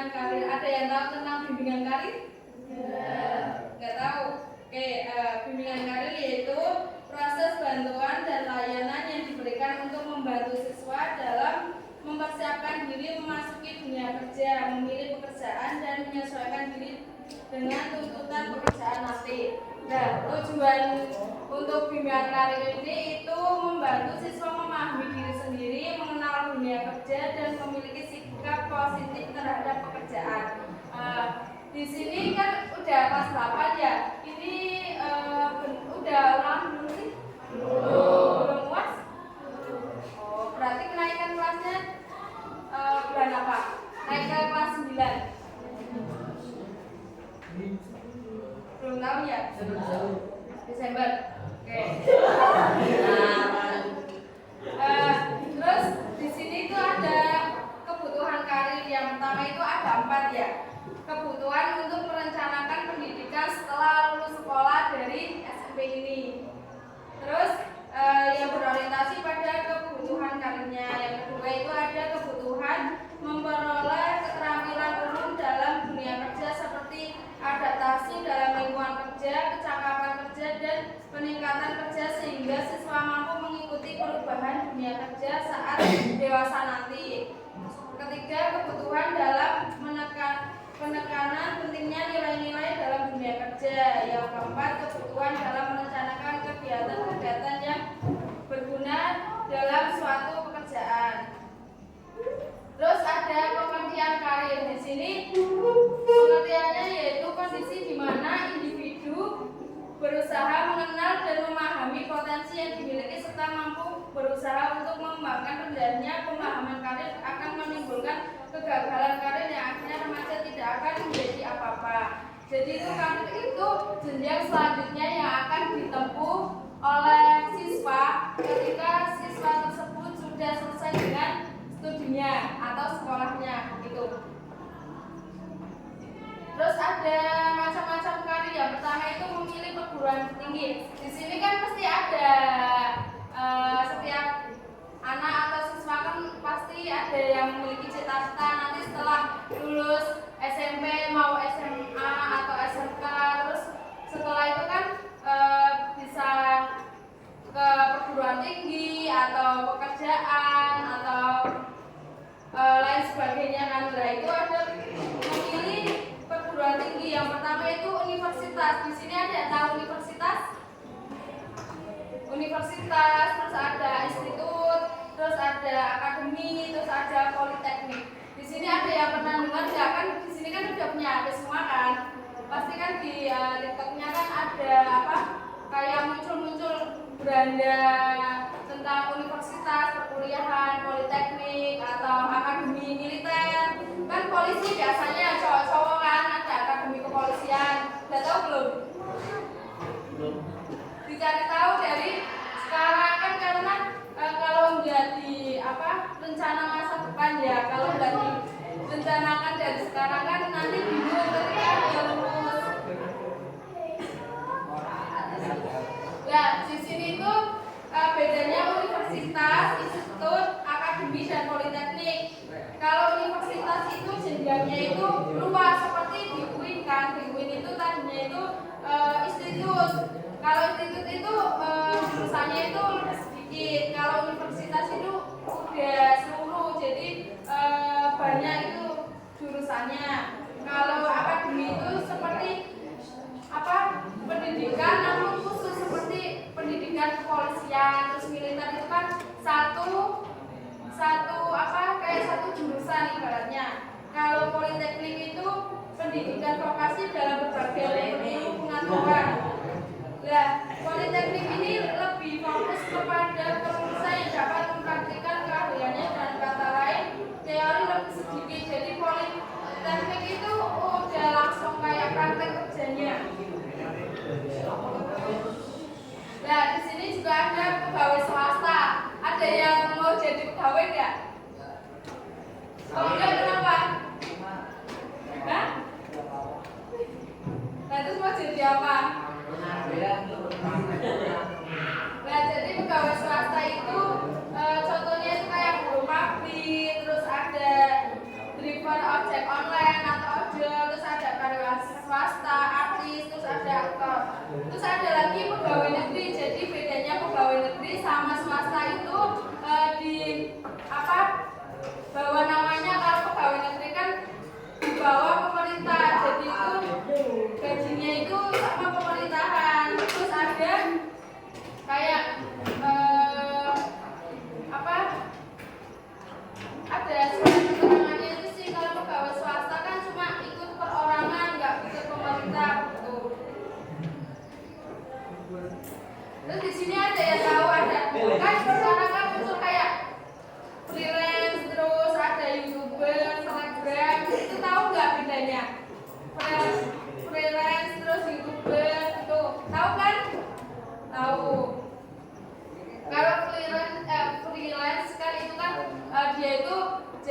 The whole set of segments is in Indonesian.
bimbingan karir. Ada yang tahu tentang bimbingan karir? Nggak tahu. Oke, bimbingan karir yaitu proses bantuan dan layanan yang diberikan untuk membantu siswa dalam mempersiapkan diri memasuki dunia kerja, memilih pekerjaan dan menyesuaikan diri dengan tuntutan pekerjaan nanti. Nah, tujuan untuk bimbingan karir ini itu membantu siswa memahami diri sendiri, mengenal dunia kerja dan memiliki sikap positif terhadap pekerjaan. Di sini kan udah kelas 8 ya. Ini udah ulang belum sih? Belum puas? Oh, berarti kenaikan kelasnya bulan apa? Naik ke kelas 9. Belum tahu ya? Desember. Oke. Terus di sini tuh ada kebutuhan karir. Yang pertama itu ada 4 ya. Kebutuhan untuk merencanakan pendidikan setelah lulus sekolah dari SMP ini. Terus yang berorientasi pada kebutuhan karirnya. Yang kedua itu ada kebutuhan memperoleh keterampilan umum dalam dunia kerja seperti adaptasi dalam lingkungan kerja, kecakapan kerja, dan peningkatan kerja sehingga siswa mampu mengikuti perubahan dunia kerja saat dewasa nanti. Ketiga, kebutuhan dalam penekanan pentingnya nilai-nilai dalam dunia kerja. Yang keempat, kebutuhan dalam merencanakan kegiatan-kegiatan yang berguna dalam suatu pekerjaan. Terus ada pengertian karir. Di sini pengertiannya yaitu kondisi di mana individu berusaha mengenal dan memahami potensi yang dimiliki serta mampu berusaha untuk mengembangkan kendalinya. Pemahaman karir akan menimbulkan kegagalan karir yang akhirnya remaja tidak akan menjadi apa-apa. Jadi itu karir itu jenjang selanjutnya yang akan ditempuh oleh siswa ketika siswa tersebut sudah selesai dengan studinya atau sekolahnya gitu. Terus ada macam-macam karir. Yang pertama itu memilih perguruan tinggi. Di sini kan pasti ada setiap anak atau siswa kan pasti ada yang memiliki cita-cita nanti setelah lulus SMP mau SMA atau SMK. Terus setelah itu kan bisa ke perguruan tinggi atau pekerjaan atau lain sebagainya kan. Nah, itu ada memilih perguruan tinggi. Yang pertama itu universitas. Di sini ada yang tahu universitas? Universitas, terus ada institut, terus ada akademi, terus ada politeknik. Di sini ada yang pernah dengar ya kan? Di sini kan udah punya HP semua kan? Pasti kan di laptopnya kan ada apa? Kayak muncul-muncul beranda tentang universitas, perkuliahan, politeknik atau akademi militer. Kan polisi biasanya cowok-cowok kan ada akademi kepolisian. Udah tahu belum? Belum. Dicari tahu dari sekarang kan, karena kalau menjadi apa rencana masa depan ya, kalau nggak direncanakan dari sekarang kan nanti bingung ketika dia lulus. Nah, di sini itu bedanya universitas, institut, akademi, dan politeknik. Kalau universitas itu jenjangnya itu luas seperti di UIN kan. Di UIN itu tadinya itu institut. Kalau institut itu jurusannya itu lebih sedikit. Kalau universitas itu udah seluruh, jadi banyak itu jurusannya. Kalau akademi itu seperti apa pendidikan namun khusus seperti pendidikan kepolisian, terus militer itu kan satu apa kayak satu jurusan ibaratnya. Kalau politeknik itu pendidikan vokasi dalam berbagai ilmu pengetahuan. Nah, politeknik ini lebih fokus kepada pengusaha yang dapat mempraktikkan keahliannya, dan kata lain teori lebih sedikit. Jadi politeknik itu udah langsung kayak praktek kerjanya. Nah, di sini juga ada pegawai swasta. Ada yang mau jadi pegawai nggak? Kalau enggak kenapa? Hah? Nah, terus mau jadi apa? Nah, jadi pegawai swasta itu contohnya itu kayak buruh pabrik, terus ada driver ojek online,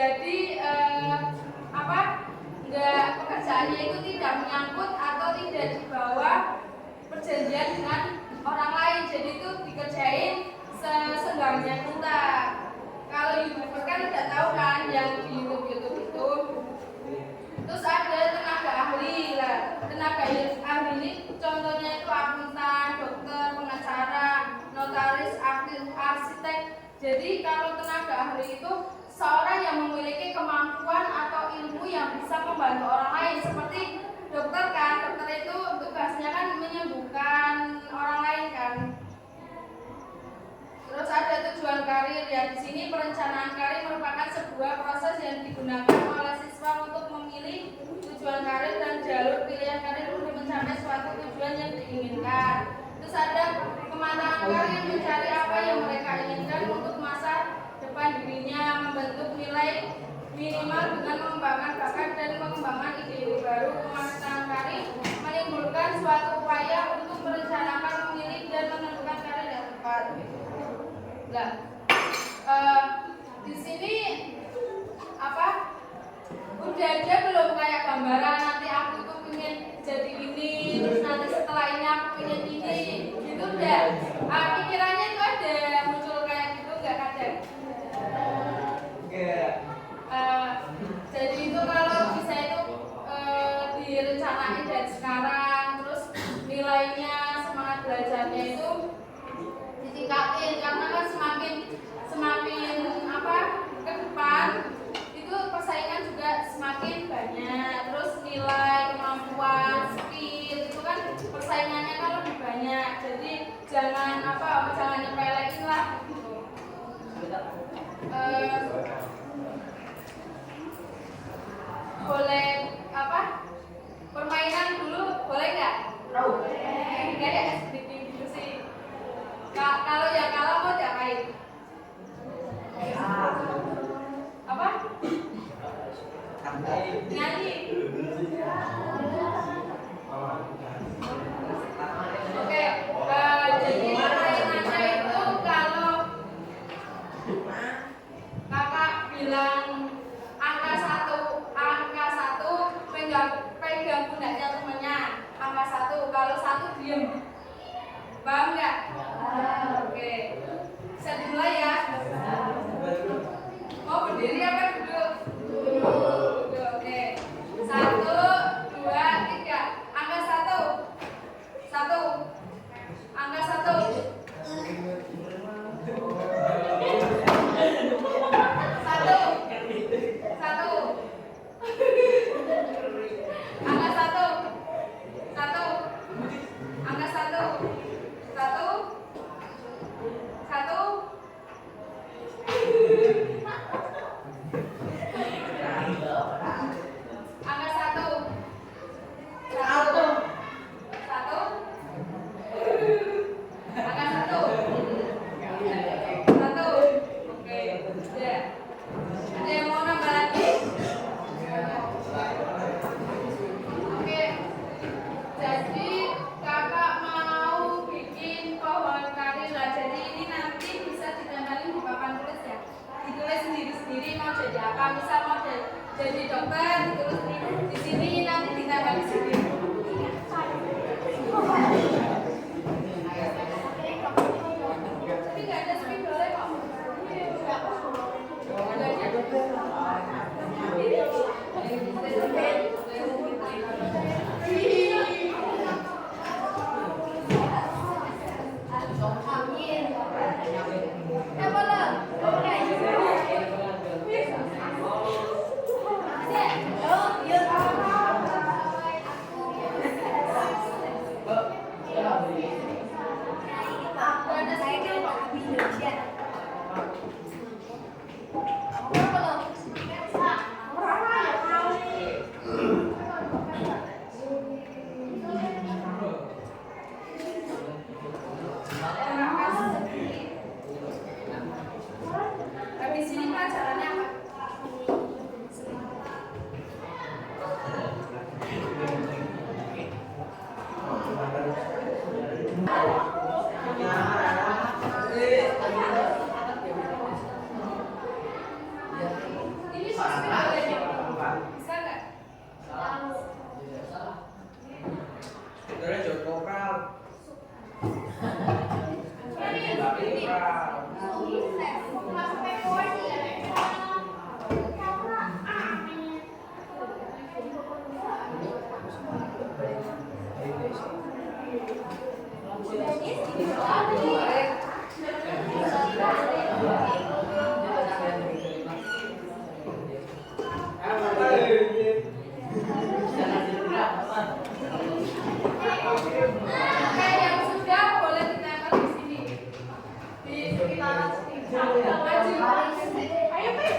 Jadi enggak, pekerjaannya itu tidak menyangkut atau tidak dibawa perjanjian dengan orang lain. Jadi itu dikerjain sesenggangnya kita. Kalau YouTuber kan udah tahu kan yang di YouTube itu. Terus ada tenaga ahli lah. Tenaga ahli ini contohnya itu akuntan, dokter, pengacara, notaris, arsitek. Jadi kalau tenaga ahli itu seorang yang memiliki kemampuan atau ilmu yang bisa membantu orang lain, seperti dokter kan. Dokter itu tugasnya kan menyembuhkan orang lain kan. Terus ada tujuan karir ya. Di sini perencanaan karir merupakan sebuah proses yang digunakan oleh siswa untuk memilih tujuan karir dan jalur pilihan karir untuk mencapai suatu tujuan yang diinginkan. Terus ada pematangan karir, mencari apa yang mereka inginkan untuk masa depan dirinya, membentuk nilai minimal dengan mengembangkan bakat dan mengembangkan ide-ide baru. Pematangan karir menimbulkan suatu upaya untuk merencanakan, memilih dan menentukan karir yang tepat. Nah, di sini udah ada belum kayak gambaran nanti aku tuh pengen jadi ini, terus nanti setelah ini aku pengen ini, gitu udah. Pikirannya itu ada muncul kayak gitu nggak kadang? Jadi itu kalau bisa itu direncanain dari sekarang, terus nilainya, semangat belajarnya itu ditingkatin, karena kan semakin ke depan itu persaingan juga semakin banyak. Terus nilai, kemampuan, skill itu kan persaingannya kan lebih banyak. Jadi jangan nyepelein lah gitu. Boleh permainan dulu boleh nggak? Boleh. Kayak sedikit gitu sih. Kalau yang kalah mau diapain? Nyanyi. Oke. Jadi permainannya itu kalau kakak bilang angka satu pegang pundaknya temennya. Angka 1, kalau 1 diem. Paham nggak? Oke. Bisa dimulai ya. Mau berdiri apa duduk? Duduk. Oke. 1, 2, 3. Angka 1. Angka 1. Jadi dokter ditulis di sini, nanti ditambah di sini. Tapi nggak ada spidolnya kok. Bisa nggak? Sebenarnya John Kopral. Oke, yang sudah boleh ditempel di sini. Di sekitaran sini. Maju. Ayo, Pi.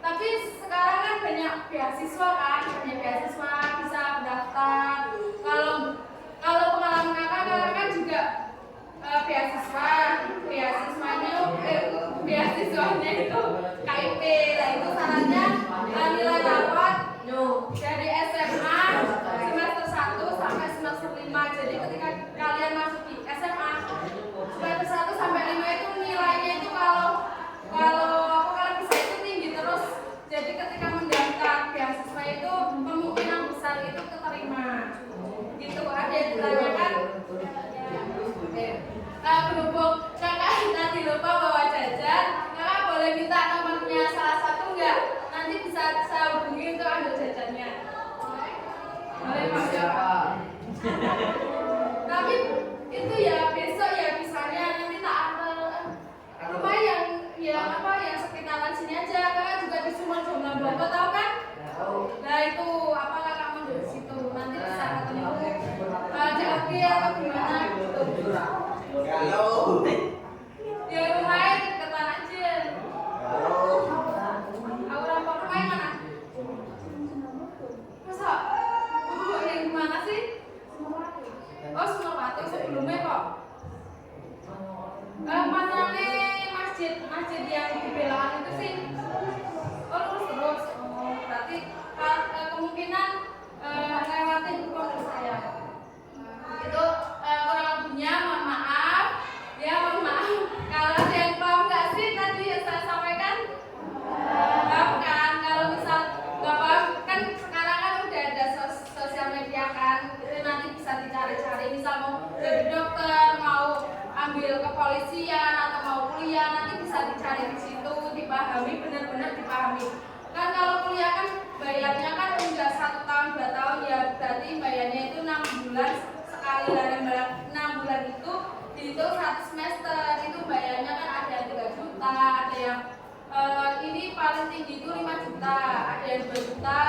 Beasiswa kan, banyak beasiswa bisa mendaftar. Kalau pengalaman kakak kan juga beasiswanya itu KIP. Nah itu syaratnya nilai rapot dari SMA semester 1 sampai semester 5. Jadi ketika kalian masuk di SMA semester 1 sampai 5 itu nilainya itu kalau bisa itu tinggi terus. Jadi ketika mendaftar beasiswa itu kemungkinan besar itu keterima. Gitu ada yang ditanyakan. Berhubung kakak nanti lupa bawa jajan, kakak boleh minta nomornya salah satu enggak? Nanti bisa saya hubungi untuk ambil jajannya. Boleh Pak? Tapi itu ya besok ya misalnya nanti tak antar rumah yang yang sekitaran sini aja. Kakak juga di Sumur Jombang Bogor tahu kan? Nah itu apa kakak mau dari situ nanti bisa ketemu JOG atau gimana gitu. Ya rumahnya dekat masjid yang di belokan itu sih oh lurus terus. Oh, berarti kemungkinan lewatin pondok saya. Itu kurang lebihnya mohon maaf. Ya mohon maaf kalau ada yang paham nggak sih tadi yang saya sampaikan? Paham kan? Kalau misal nggak paham kan sekarang kan udah ada sosial media kan, itu nanti bisa dicari-cari. Misal mau jadi dokter, mau ambil kepolisian atau mau kuliah, nanti bisa dicari di situ, dipahami, benar-benar dipahami. Kan kalau kuliah kan bayarnya kan enggak 1 tahun 2 tahun ya, berarti bayarnya itu 6 bulan sekali. Lah 6 bulan itu dihitung 1 semester, itu bayarnya kan ada yang 3 juta, ada yang ini paling tinggi itu 5 juta, ada yang 2 juta,